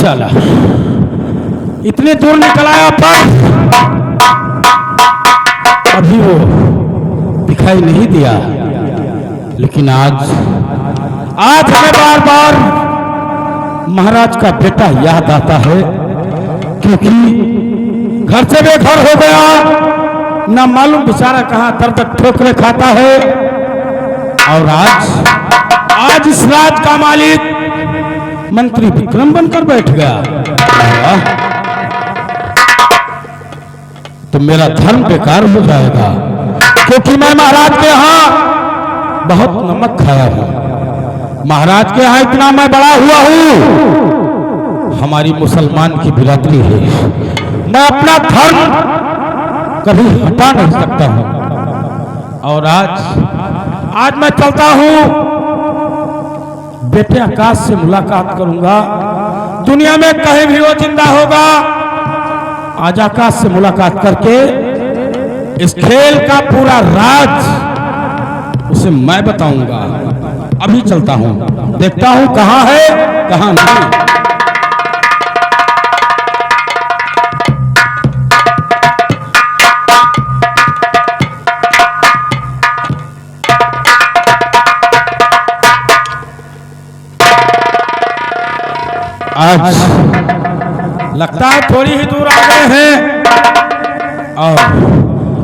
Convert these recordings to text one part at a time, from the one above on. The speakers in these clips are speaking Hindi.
साला इतने दूर निकल आया पर अभी वो दिखाई नहीं दिया। लेकिन आज हमें बार बार महाराज का बेटा याद आता है, क्योंकि घर से बेघर हो गया, ना मालूम बेचारा कहां दर तक ठोकरे खाता है। और आज इस राज का मालिक मंत्री विक्रम बनकर बैठ गया, तो मेरा धर्म बेकार हो जाएगा, क्योंकि मैं महाराज के यहाँ बहुत नमक खाया हूं। महाराज के यहाँ इतना मैं बड़ा हुआ हूं। हमारी मुसलमान की बिरादरी है, मैं अपना धर्म कभी हटा नहीं सकता हूं। और आज मैं चलता हूं, बेटे आकाश से मुलाकात करूंगा। दुनिया में कहीं भी वो जिंदा होगा, आज आकाश से मुलाकात करके इस खेल का पूरा राज उसे मैं बताऊंगा। अभी चलता हूं, देखता हूं कहां है कहां नहीं। आज लगता है थोड़ी ही दूर आ गए हैं और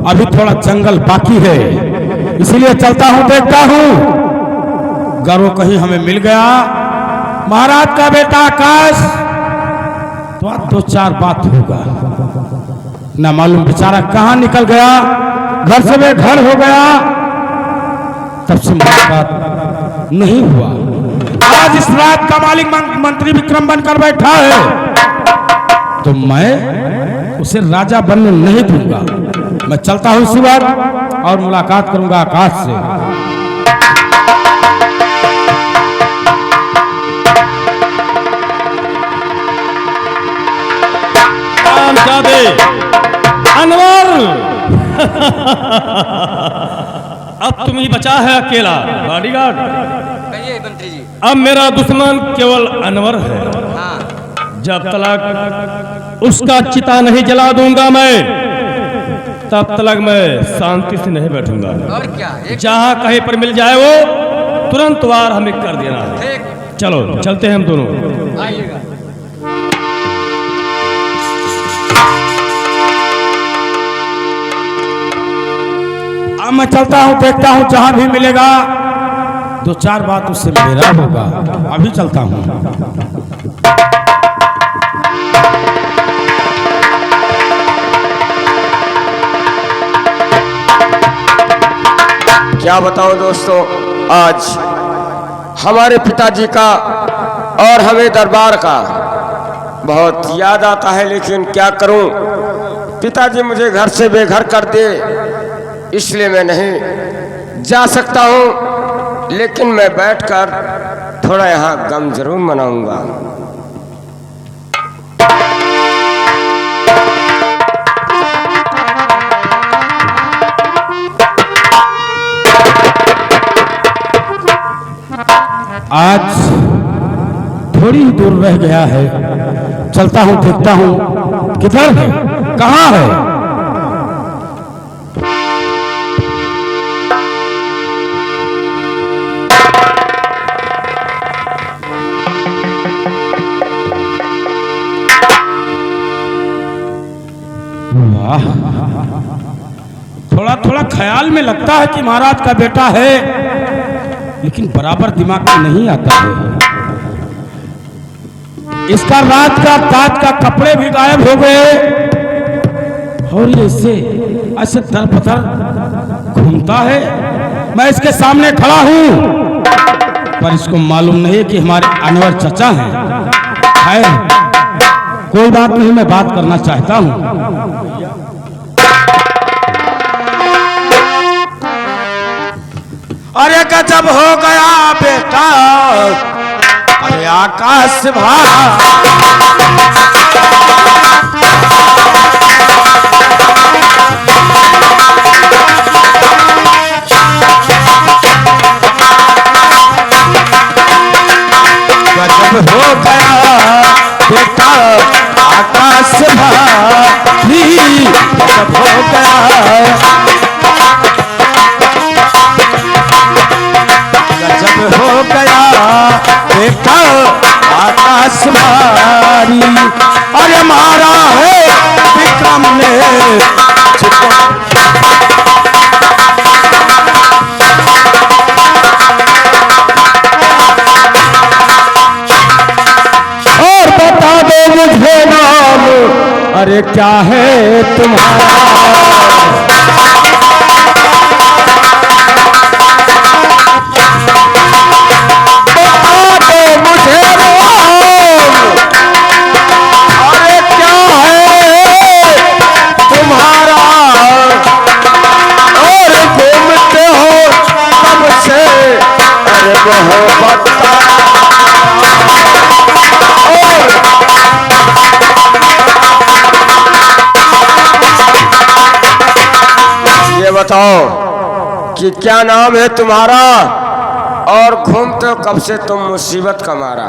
अभी थोड़ा जंगल बाकी है, इसीलिए चलता हूं, देखता हूं गरो कहीं हमें मिल गया। महाराज का बेटा आकाश तो आज 2-4 बात होगा, ना मालूम बेचारा कहां निकल गया, घर से बेघर हो गया, तब से मुलाकात नहीं हुआ। आज इस रात का मालिक मंत्री विक्रम बनकर बैठा है, तो मैं उसे राजा बनने नहीं दूंगा। मैं चलता हूं इसी बात और मुलाकात करूंगा आकाश से। अनवर अब तुम ही बचा है अकेला बॉडीगार्ड। मंत्री जी, अब मेरा दुश्मन केवल अनवर है। हाँ। जब तक उसका चिता नहीं जला दूंगा मैं, तब तक मैं शांति से नहीं बैठूंगा। और क्या, जहां कहीं पर मिल जाए वो तुरंत वार हमें कर देना है। चलो चलते हैं हम दोनों। आइएगा। अब मैं चलता हूं, देखता हूं जहां भी मिलेगा 2-4 बात उससे मेरा होगा। अभी चलता हूं। क्या बताऊं दोस्तों, आज हमारे पिताजी का और हमें दरबार का बहुत याद आता है, लेकिन क्या करूं, पिताजी मुझे घर से बेघर कर दे, इसलिए मैं नहीं जा सकता हूं। लेकिन मैं बैठकर थोड़ा यहाँ गम जरूर मनाऊंगा। आज थोड़ी ही दूर रह गया है, चलता हूं, देखता हूं किधर है कहां है। थोड़ा थोड़ा ख्याल में लगता है कि महाराज का बेटा है, लेकिन बराबर दिमाग में नहीं आता है। इसका राज का ताज का कपड़े भी गायब हो गए और ये ऐसे दरपदर घूमता है। मैं इसके सामने खड़ा हूं, पर इसको मालूम नहीं कि हमारे अनवर चचा हैं। खैर कोई बात नहीं, मैं बात करना चाहता हूं। अरे गजब हो गया बेटा, अरे आकाश गजब हो गया बेटा, अरे क्या है तुम्हारा मुझे अरे क्या है तुम्हारा और घूमते हो कब से अरे मोहब्बत ये बताओ कि क्या नाम है तुम्हारा और घूमते हो कब से तुम मुसीबत का मारा।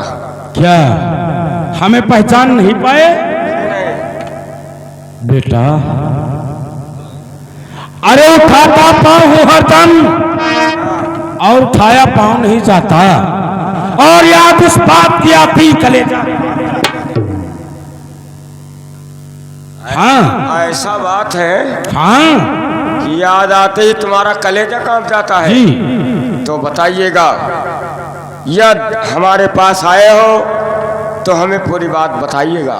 क्या हमें पहचान नहीं पाए बेटा? अरे उठाता पाँव हूं हरदम और उठाया पाँव नहीं जाता, और याद उस बात की आती कलेजा। हाँ ऐसा बात है हाँ कि याद आते ही तुम्हारा कलेजा कांप जाता है। जी तो बताइएगा, यदि हमारे पास आए हो तो हमें पूरी बात बताइएगा।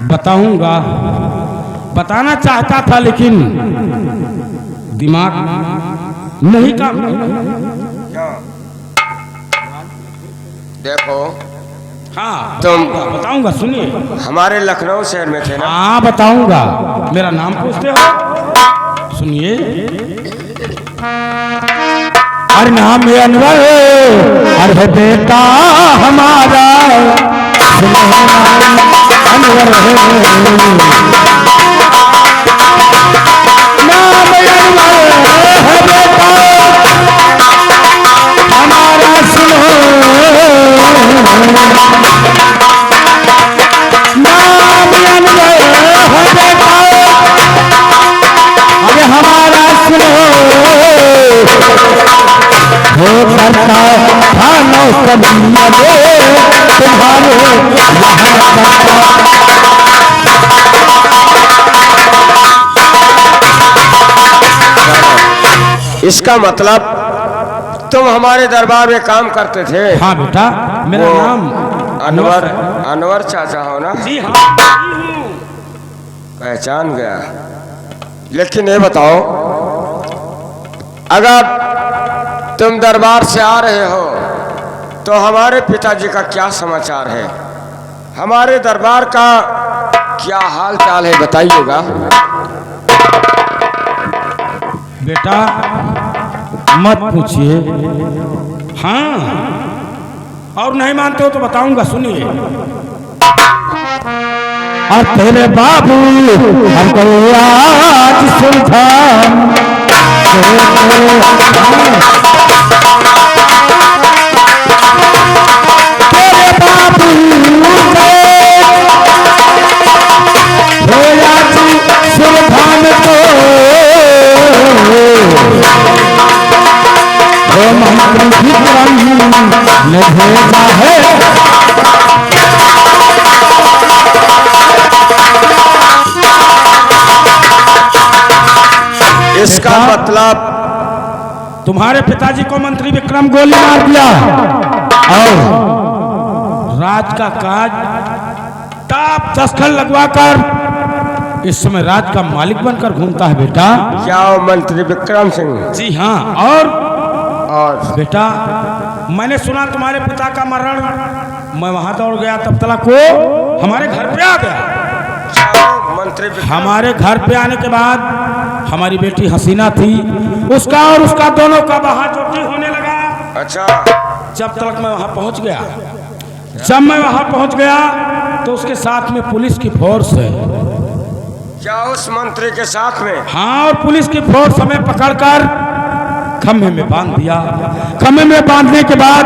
बताऊंगा, बताना चाहता था लेकिन दिमाग नहीं काम। देखो हाँ तुम बताऊंगा, सुनिए। हमारे लखनऊ शहर में थे ना। हाँ बताऊंगा, मेरा नाम पूछते हो, सुनिए। अरे नाम है अनवर, अरे बेटा हमारा अनवर है, नाम अनवर है बेटा हमारा, सुनो नाम अनवर है बेटा अरे हमारा, सुनो हो करता था नौकरिया तुम्हारे इसका मतलब तुम हमारे दरबार में काम करते थे। हाँ बेटा, मेरा वो नाम अनवर, अनवर चाचा हो ना? जी हाँ। पहचान गया। लेकिन ये बताओ, अगर तुम दरबार से आ रहे हो तो हमारे पिताजी का क्या समाचार है, हमारे दरबार का क्या हाल चाल है, बताइएगा। बेटा मत पूछिए, हाँ और नहीं मानते हो तो बताऊंगा, सुनिए। और तेरे बाबू हमको आज सुलझा, तेरे बाबू सुलझान को मंत्र विक्रम ने भेजा है। इसका मतलब तुम्हारे पिताजी को मंत्री विक्रम गोली मार दिया और राज का काज टाप दस्तखत लगवाकर इस समय राज का मालिक बनकर घूमता है बेटा। क्या वो मंत्री विक्रम सिंह? जी हाँ। और बेटा मैंने सुना तुम्हारे पिता का मरण, मैं वहां दौड़ गया, तब तक वो हमारे घर पे आ गया। मंत्री हमारे घर पे आने के बाद हमारी बेटी हसीना थी, उसका और उसका दोनों का बहाजोटी होने लगा। अच्छा। जब तक मैं वहां पहुंच गया, जब मैं वहां पहुंच गया तो उसके साथ में पुलिस की फोर्स है। क्या उस मंत्री के साथ में? हाँ, और पुलिस की फोर्स हमें पकड़कर खम्भे में बांध दिया। खम्भे में बांधने के बाद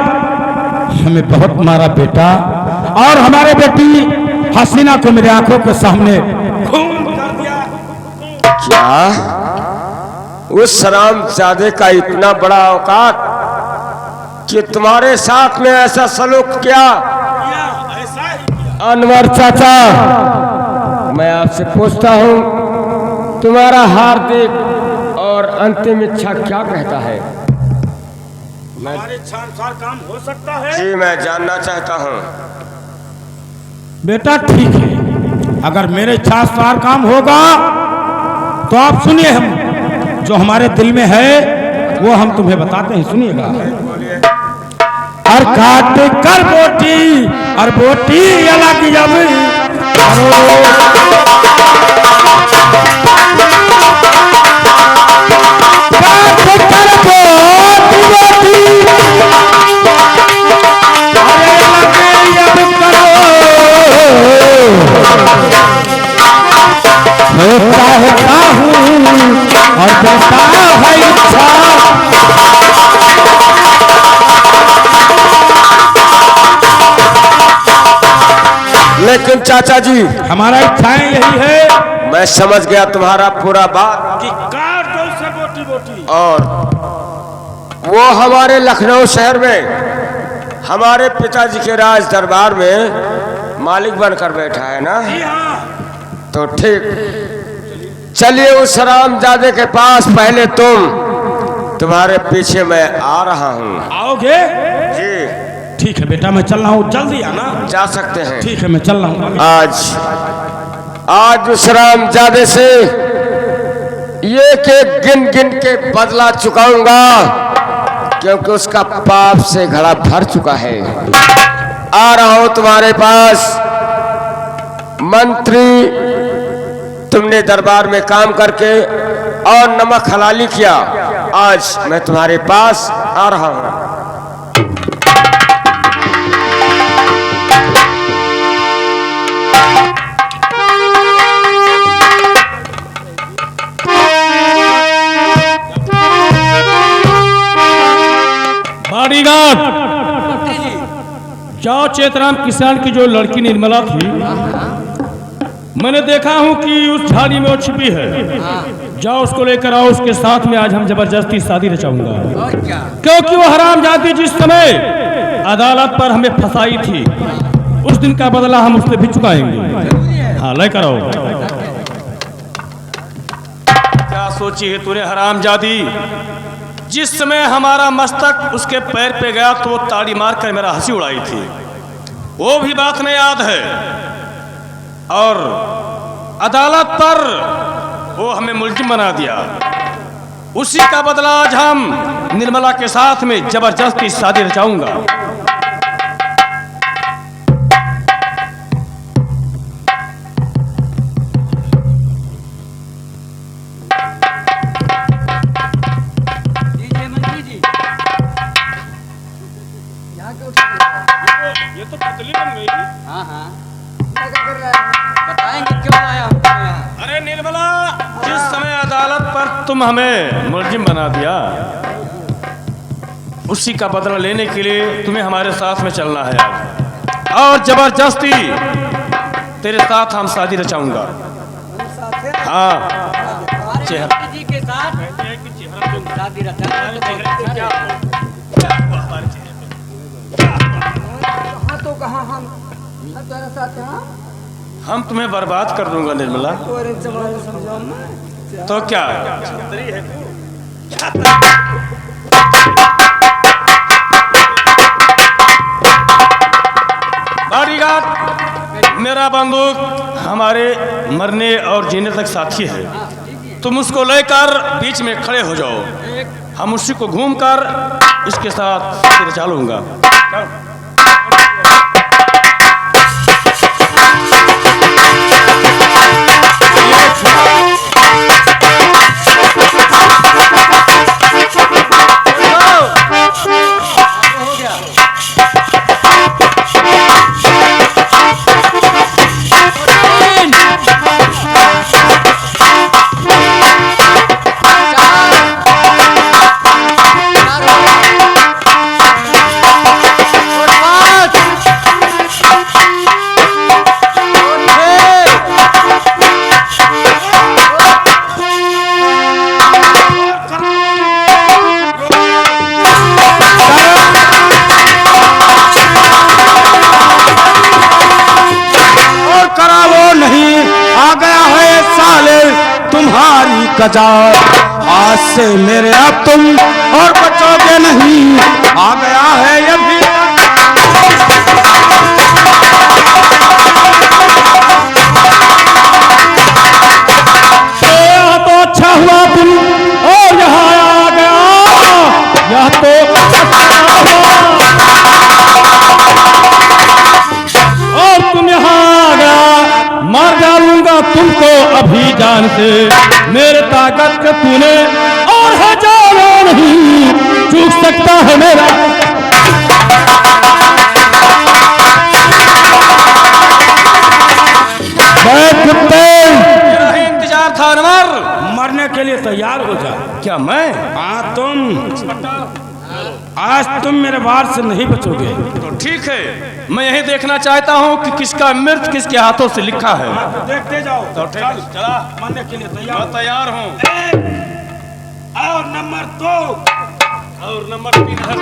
हमें बहुत मारा बेटा, और हमारे बेटी हसीना को मेरे आंखों के सामने खून कर दिया। क्या उस शरामजादे का इतना बड़ा औकात कि तुम्हारे साथ में ऐसा सलूक किया? अनवर चाचा, मैं आपसे पूछता हूं, तुम्हारा हार्दिक और अंतिम इच्छा क्या कहता है? हमारी इच्छा अनुसार काम हो सकता है। जी मैं जानना चाहता हूं। बेटा ठीक है, अगर मेरे इच्छानुसार काम होगा तो आप सुनिए, हम जो हमारे दिल में है वो हम तुम्हें बताते हैं, सुनिएगा। और काट कर बोटी और बोटी अलग जब होता हूँ और कहता है इच्छा। लेकिन चाचा जी हमारा इच्छाएं यही है। मैं समझ गया तुम्हारा पूरा बात कि काट दो उसे बोटी बोटी। और वो हमारे लखनऊ शहर में हमारे पिताजी के राज दरबार में मालिक बनकर बैठा है ना। तो ठीक, चलिए उस रामजादे के पास, पहले तुम्हारे पीछे मैं आ रहा हूँ। आओगे? जी ठीक है बेटा, मैं चल रहा हूँ, जल्दी आना। जा सकते हैं। ठीक है, मैं चल रहा हूँ। आज उस रामजादे से ये के गिन गिन के बदला चुकाऊंगा, क्योंकि उसका पाप से घड़ा भर चुका है। आ रहा हूं तुम्हारे पास। मंत्री, तुमने दरबार में काम करके और नमक हलाली किया, आज मैं तुम्हारे पास आ रहा हूं। बॉडीगार्ड, जाओ चेतराम किसान की जो लड़की निर्मला थी, मैंने देखा हूं कि उस झाड़ी में वो छिपी है। जाओ उसको लेकर आओ, उसके साथ में आज हम जबरदस्ती शादी रचाऊंगा। क्योंकि वो हरामजादी जिस समय अदालत पर हमें फंसाई थी, उस दिन का बदला हम उससे भी चुकाएंगे। हाँ, लेकर आओ। क्या सोची है तूने हरामजादी? जिस समय हमारा मस्तक उसके पैर पे गया तो वो ताड़ी मार कर मेरा हंसी उड़ाई थी, वो भी बात नहीं याद है। और अदालत पर वो हमें मुल्जिम बना दिया। उसी का बदला आज हम निर्मला के साथ में जबरदस्ती शादी रचाऊंगा। ये तो पतली बन गई। हाँ हाँ, बताएंगे क्यों लाया हमको यहाँ। अरे निर्मला, जिस समय अदालत पर तुम हमें मुलजिम बना दिया, उसी का बदला लेने के लिए तुम्हें हमारे साथ में चलना है आज। और जबरदस्ती तेरे साथ हम शादी रचाऊंगा। हाँ, चेहरा जी के साथ शादी रचा तो कहाँ हम तेरे साथ हैं? हम तुम्हें बर्बाद कर दूंगा निर्मला। तो क्या बॉडीगार्ड, मेरा बंदूक हमारे मरने और जीने तक साथी है। तुम उसको लेकर बीच में खड़े हो जाओ, हम उसी को घूमकर इसके साथ चलूंगा। गजा आज से मेरे अब तुम और बचोगे नहीं, आ गया है ये भी। जान से मेरे ताकत के तूने और हजारों नहीं चूक सकता है मेरा। कुत्ते मेरा ही इंतजार था अनवर। मरने के लिए तैयार हो जा। क्या मैं? हाँ तुम, आज तुम मेरे वार से नहीं बचोगे। तो ठीक है, मैं यही देखना चाहता हूँ कि किसका मृत्यु किसके हाथों से लिखा है। देखते जाओ। तो ठीक है, चला। मरने के लिए तैयार। मैं तैयार हूँ। और नंबर 2 और नंबर 3 है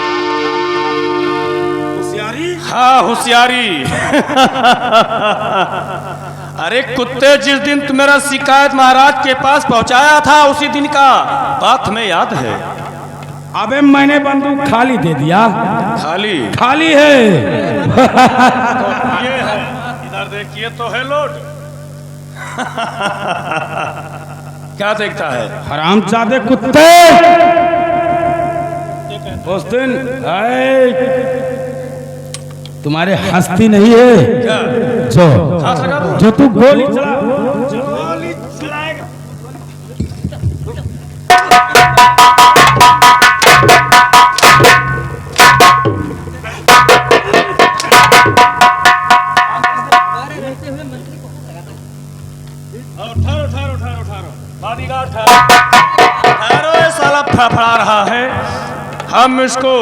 होशियारी। हाँ, होशियारी। अरे कुत्ते, जिस दिन तू मेरा शिकायत महाराज के पास पहुंचाया था उसी दिन का बात हमें याद है। अबे मैंने बंदूक खाली दे दिया। खाली खाली है। ये है, इधर देखिए तो है लोड। क्या देखता है? हरामजादे कुत्ते। उस दिन तुम्हारे हस्ती नहीं है क्या? हाथ लगा दो। जो तू गोली साला फड़फड़ा रहा है। हम इसको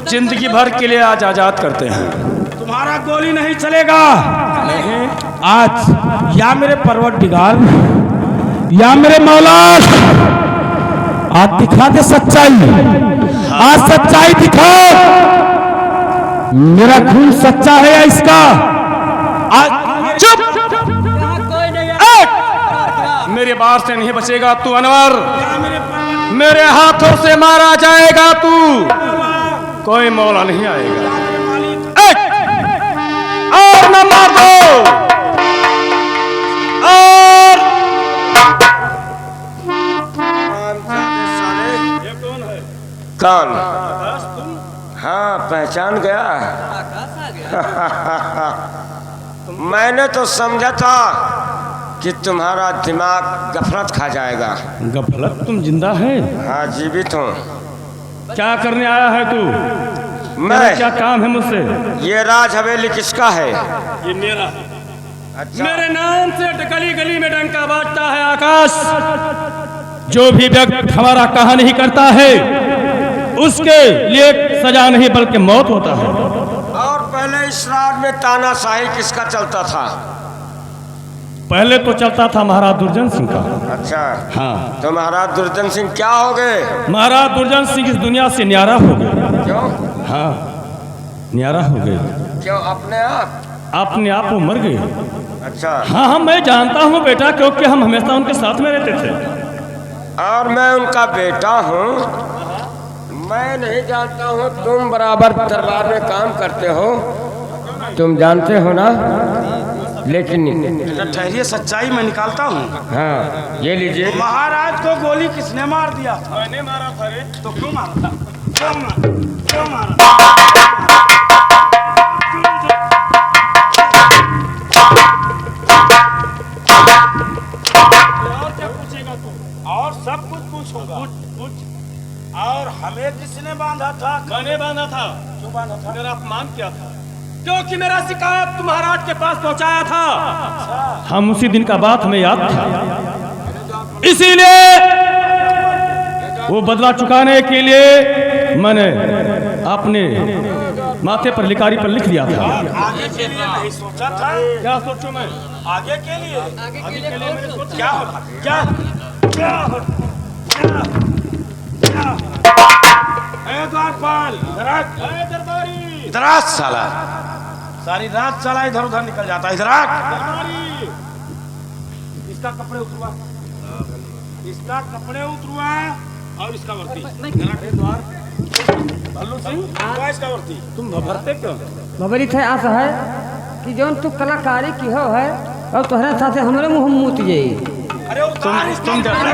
जिंदगी भर के लिए आज आजाद करते हैं। तुम्हारा गोली नहीं चलेगा। आज या मेरे परवरदिगार या मेरे मौला आज दिखा दे सच्चाई। आज सच्चाई दिखा। मेरा खून सच्चा है या इसका? आज चुप। कोई नहीं मेरे बार से नहीं बचेगा तू अनवर। मेरे हाथों से मारा जाएगा तू। कोई मौला नहीं आएगा। और न मार दो। और कौन? हाँ, पहचान गया। मैंने तो समझा था कि तुम्हारा दिमाग गफलत खा जाएगा। गफलत? तुम जिंदा है? हाँ, जीवित हूँ। क्या करने आया है तू? मैं? क्या काम है मुझसे? ये राज हवेली किसका है? ये मेरा। अच्छा। मेरे नाम से गली गली में डंका बाजता है आकाश। जो भी व्यक्ति हमारा कहा नहीं करता है उसके लिए सजा नहीं बल्कि मौत होता है। और पहले इस राज में तानाशाही किसका चलता था? पहले तो चलता था महाराज दुर्जन सिंह का। अच्छा। हाँ, तो महाराज दुर्जन सिंह क्या हो गए? महाराज दुर्जन सिंह इस दुनिया से न्यारा हो गए। क्यों? हाँ, न्यारा हो गए। क्यों? अपने आप? अपने आप वो मर गए। अच्छा। हाँ हाँ, मैं जानता हूँ बेटा, क्योंकि हम हमेशा उनके साथ में रहते थे। और मैं उनका बेटा हूँ। मैं नहीं जानता हूँ तुम बराबर दरबार में काम करते हो, तुम जानते हो ना? लेकिन ठहरिए, सच्चाई मैं निकालता हूँ। हाँ, ये लीजिए। महाराज को गोली किसने मार दिया? मैंने मारा था रे। तो क्यों मारा था? क्यों मारा? क्यों मारा? और सब कुछ पूछूंगा। और हमें किसने बांधा था? मैंने बांधा था। क्यों बांधा था? मेरा अपमान किया था, क्योंकि मेरा शिकायत तुम महाराज के पास पहुंचाया था। हम उसी दिन का बात हमें याद था, इसीलिए वो बदला चुकाने के लिए मैंने अपने माथे पर लिकारी पर लिख दिया था। आगे के लिए नहीं सोचा था? क्या सोचूं मैं? आगे के लिए? आगे के लिए मैंने सोचा। क्या होगा? क्या क्या होगा? द्वारपाल, इधर आ साला। सारी रात साला इधर उधर निकल जाता है। इधर आ। इसका कपड़े उतरवा, इसका कपड़े उतरवा और इसका वर्दी। भल्लू सिंह, इसका वर्दी। तुम भरते क्यों? बबरी थे आस है कि जौन तू कलाकारी की हो है और तोहरे साथे हमरे मुंह मूत जाई। अरे तुम जल्दी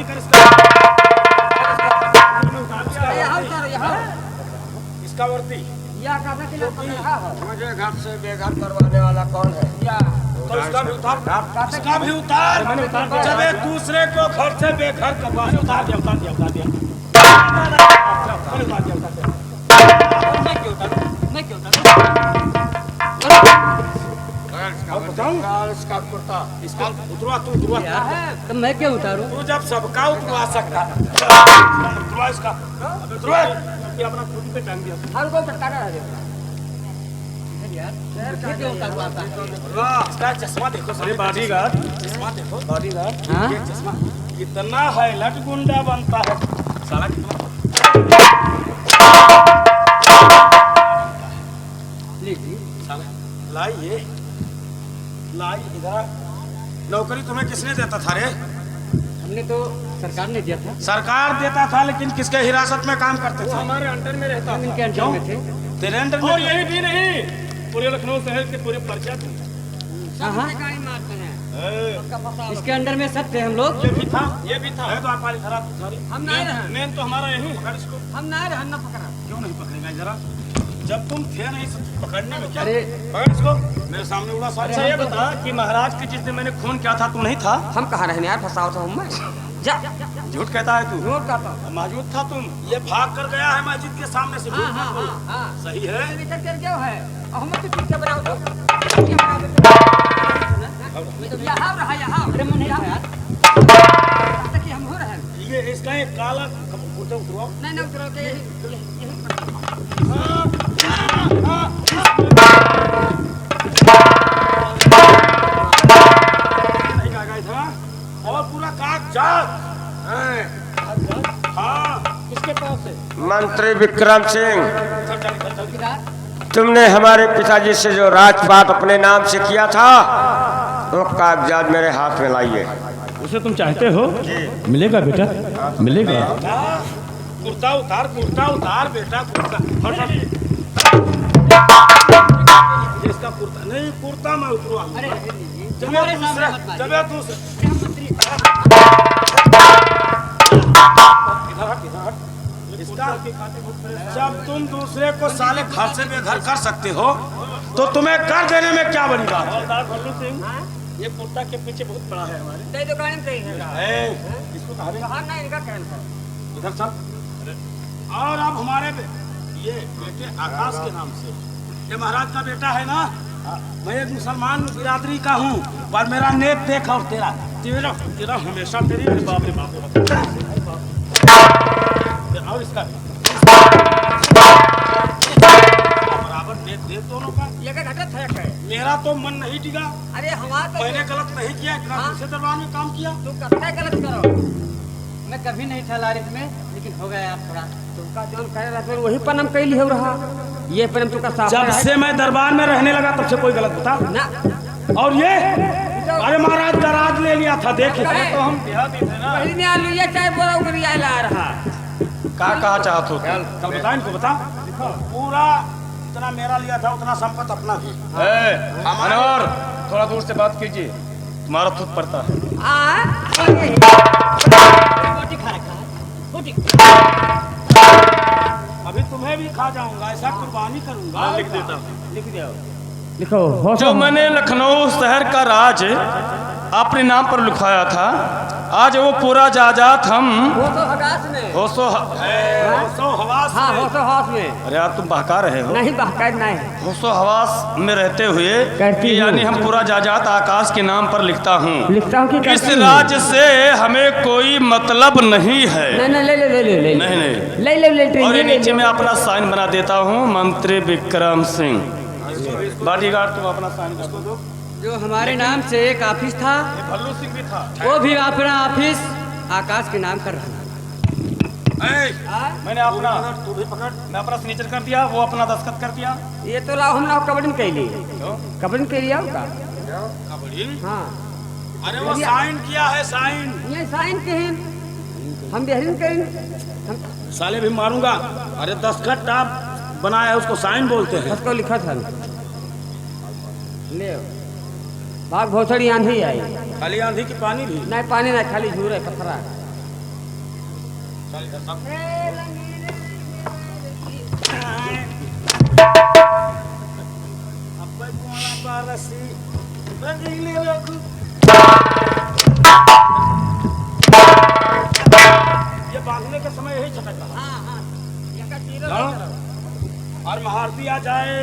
कर। इसका वर्दी। या काटा के ना उसका भी उतार। जब एक दूसरे को घर से बेघर करवा उतार दिया उतार दिया उतार दिया इसका कुर्ता इसका उतरवा तू उतरवा तो मैं क्यों उतारूं? तू जब सबका उतरवा सकता उतरवा इसका उतरवा ये अपना खुद पे टांग दिया हर को पटकाना है यार क्यों उतारूं आपका? इसका चश्मा देखो सारे बॉडीगार्ड चश्मा देखो बॉडीगार्ड हाँ? ये चश्मा कितना हाईलाइट गुंडा बनता है साला कितना लीजिए लाइए लाई इधर नौकरी तुम्हें किसने देता था रे? हमने तो सरकार ने दिया था। सरकार देता था लेकिन किसके हिरासत में काम करते थे? हमारे अंडर में रहता हम इनके अंडर में थे। तेरे अंडर में और यही भी नहीं, पूरे लखनऊ शहर के पूरे पर्चा थे। हाँ, इसके अंडर में सब थे हम लोग। ये भी था ये भी था है तो आप खराब सॉरी हम नहीं रहे। मेन तो हमारा यही पकड़ इसको हम नहीं रहे, न पकड़ा। क्यों नहीं पकड़ेगा जरा जब तुम थे नहीं पकड़ने में क्या अरे पकड़ इसको मेरे सामने उड़ा सारे अच्छा ये बता कि महाराज के जिस दिन मैंने खून किया था तू नहीं था? हम कहाँ रहने यार, फंसाओ तो हम जा झूठ कहता है तू? झूठ कहता हूँ। मौजूद था तुम? ये भाग कर गया है मस्जिद के सामने से हाँ हाँ हाँ हाँ सही है निकल कर क्या है? और हम तो पीछे बनाओ तो यहाँ रहा यहाँ। अरे मन नहीं रहा यार, तक कि हम हो रहे हैं। ये इसका एक काला कुर्ता उतरवाओ नहीं ना उतरो के यही नहीं कहा था और पूरा कागजात हाँ किसके पास है? मंत्री विक्रम सिंह, चौकीदार। तुमने हमारे पिताजी से जो राजपाट अपने नाम से किया था वो कागजात मेरे हाथ में लाइए। उसे तुम चाहते हो? मिलेगा बेटा मिलेगा। कुर्ता उतार बेटा कुर्ता ये इसका कुर्ता नहीं कुर्ता मैं उतरवा अरे जब दूसरे इसका जब तुम दूसरे को साले घर से बेघर कर सकते हो तो तुम्हें कर देने में क्या बड़ी बात है? भल्लू सिंह ये कुर्ता के पीछे बहुत बड़ा है हमारे। तेरी दुकान में सही है। इसको कहा रे? कहाँ नहीं इनका कहना था। इधर चल और अब हमारे ये बेटे आकाश के नाम से ये महाराज का बेटा है ना मैं एक मुसलमान बिरादरी का हूँ पर मेरा नेक देख और तेरा तेरा तेरा हमेशा तेरी बाप रे बाप और इसका बराबर नेक देख दोनों का ये का घटा था क्या? मेरा तो मन नहीं टिका अरे हमारा तो मैंने गलत नहीं किया इतना दूसरे दरबार में काम किया तू करता गलत करो। मैं कभी नहीं था लारिफ में, लेकिन हो गया आप थोड़ा। तुमका जो कह रहा था वही पनम कैली हो रहा। ये पनम तुमका साफ जब है। से मैं दरबार में रहने लगा तब से कोई गलत बता ना और ये अरे महाराज का राज ले लिया था देख अरे तो हम देहाती थे ना। पहले में आलू ये चाय बोरा उगरिया ला रहा। क्या कहा चाहते हो? कल बता इनको बता पूरा जितना मेरा लिया था उतना संपत्ति अपना भी मनोहर थोड़ा दूर से बात कीजिए, तुम्हारा थूक पड़ता है। रोटी खा रखा है। रोटी अभी तुम्हें भी खा जाऊंगा ऐसा कुर्बानी करूंगा लिख देता हूँ। लिख दिया लिखो जो मैंने लखनऊ शहर का राज अपने नाम पर लिखाया था, आज वो पूरा जायदाद हम वो तो हगास में। होशो सो हवास हाँ में। हो तो हाथ में। अरे यार तुम बहका रहे हो। नहीं बहकाय नहीं। होशो हवास में रहते हुए करती कि हूँ। यानी हम पूरा जायदाद आकाश के नाम पर लिखता हूँ। लिखता हूँ कि इस करती हूँ। राज्य से हमें कोई मतलब नहीं है। नहीं नहीं ले ले ले ले ले नहीं नहीं ले ले ले और ये ले नीचे मैं अपना साइन बना देता हूँ, मंत्री विक्रम सिंह। बॉडीगार्ड तुम अपना साइन कर दो। जो हमारे नाम से एक ऑफिस था भल्लू सिंह भी था। वो भी अपना ऑफिस आकाश के नाम कर रहा मैंने अपना तू भी पकड़ मैं अपना सिग्नेचर कर दिया, वो अपना दस्तखत कर दिया। ये तो लाओ हम लाओ कबड्डी में कैली कबड्डी में कैली आओ का कबड्डी हाँ अरे वो साइन किया है साइन ये साइन के हैं हम बेहरीन करें हम साले भी मारूंगा अरे दस्तखत आप बनाया है उसको साइन बोलते हैं उसको लिखा था ले बाग बहुत सारी आंधी आई खाली आंधी की पानी भी नहीं पानी नहीं खाली झूर है पत्थरा ये बांधने के समय यही छटक रहा। हाँ हाँ ये का तीर हाँ? और महारती आ जाए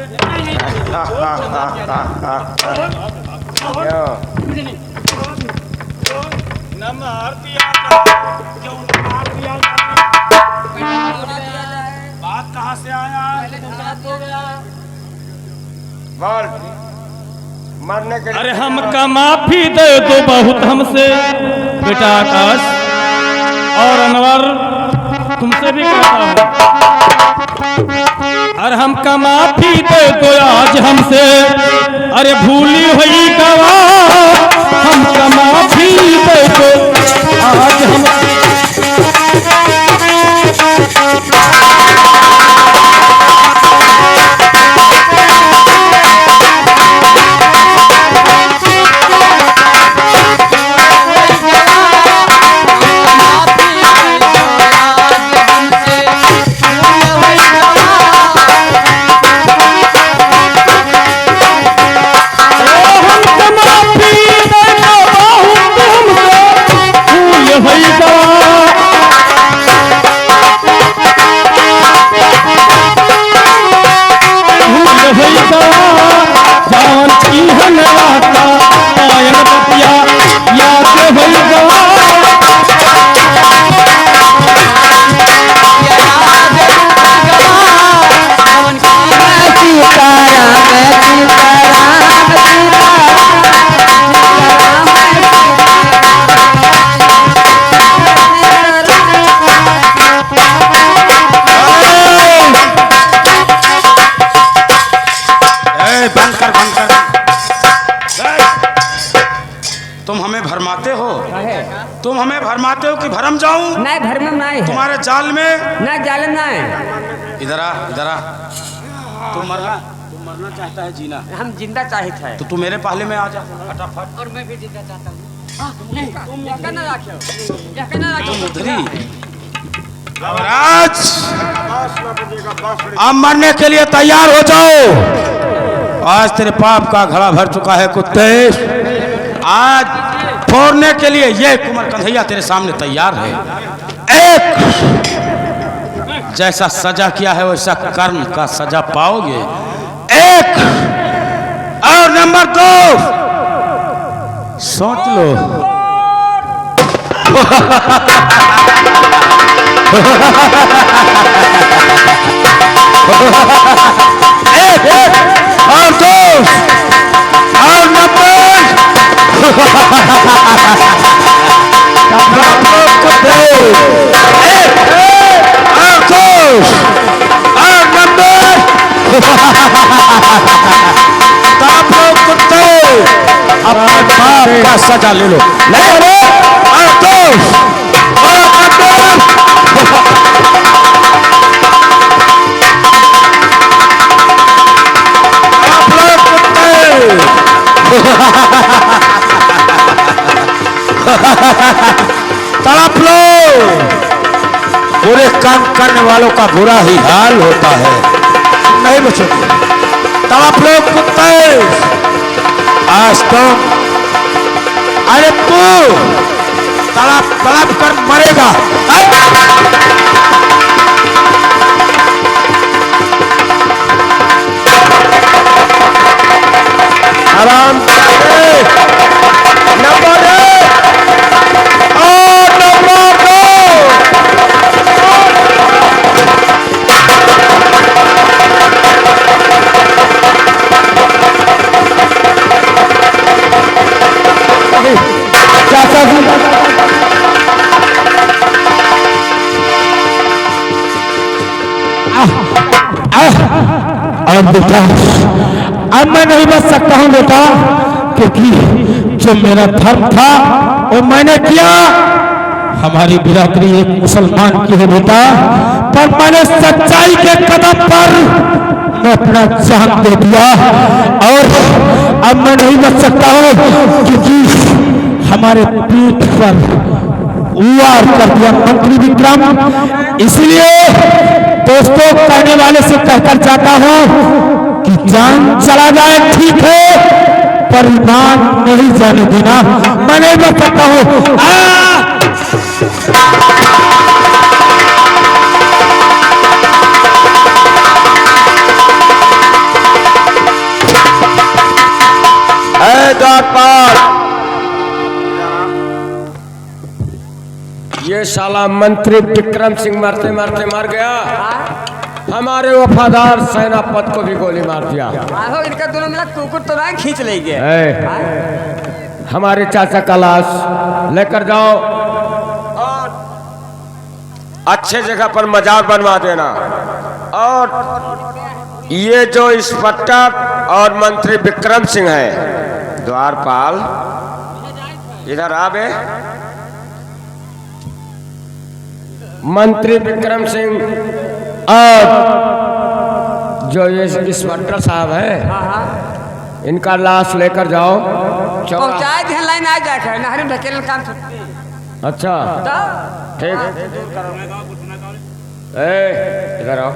न महारती आ जाए, क्यों न महारती आ जाए? बात कहाँ से आया? हो गया बोल मरने के अरे हमका माफी दे दो बहुत हमसे बेटा आकाश और अनवर तुमसे भी कहता हूँ। अरे हमका माफी दे दो आज हमसे, अरे भूली हुई गवाह हमका माफी दे दो आज हमसे। तुम हमें भरमाते हो, तुम हमें भरमाते हो कि भरम जाऊं? नहीं भरम नहीं है, तुम्हारे जाल में ना जाल नहीं। इधर आ, इधर आ। तुम मरना चाहता है जीना? हम जिंदा चाहते हैं। तो तू मेरे पहले में आ जा फटाफट। और मैं भी जिंदा चाहता हूँ। तुम यहाँ ना रखो, यहाँ ना रखो। उधरी अवराज, अब मरने के लिए तैयार हो जाओ। आज तेरे पाप का घड़ा भर चुका है कुत्ते। आज फोड़ने के लिए ये कुंवर कंधैया तेरे सामने तैयार है। एक जैसा सजा किया है वैसा कर्म का सजा पाओगे। एक और नंबर 2 सोच लो। एक और 2 और नंबर अपने बाप का सजा ले लो। तड़प लो। बुरे काम करने वालों का बुरा ही हाल होता है, नहीं बचोगे। तड़प लो कुत्ते। आज तो अरे तू तड़प तड़प कर मरेगा। आराम से नंबर अब बेटा, अब मैं नहीं बच सकता हूँ बेटा, क्योंकि जो मेरा धर्म था वो मैंने किया। हमारी बिरादरी एक मुसलमान की है बेटा, पर मैंने सच्चाई के कदम पर मैं अपना जान दे दिया। और अब मैं नहीं बच सकता हूँ, क्योंकि हमारे पीठ पर वार कर दिया मंत्री विक्रम। इसलिए दोस्तों, कहने वाले से कहकर जाता हूं कि जान चला जाए ठीक है, पर ईमान नहीं जाने देना। मैं नहीं बच सकता हूँ। द्वारपाल, ये साला मंत्री विक्रम सिंह मरते मरते मर गया, हमारे वफादार सेनापति को भी गोली मार दिया। आहो इनका दोनों मिला कुकुर तो ना खींच लेंगे। हमारे चाचा का लाश लेकर जाओ और अच्छे जगह पर मजार बनवा देना। और ये जो इंस्पेक्टर और मंत्री विक्रम सिंह है, द्वारपाल इधर आ बे। मंत्री विक्रम सिंह और जो ये इंस्पेक्टर साहब है, इनका लाश लेकर जाओ। पहुंचाए थे लाइन आ जाकर नहरी में ढकेल काम छुट्टी। अच्छा ठीक, इधर आओ।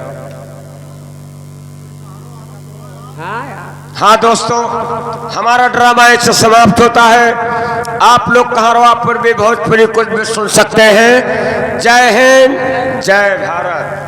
हाँ यार, हाँ दोस्तों, हमारा ड्रामा ऐसे समाप्त होता है। आप लोग कहरवा पर भी भोजपुरी कुछ भी सुन सकते हैं। जय हिंद, जय भारत।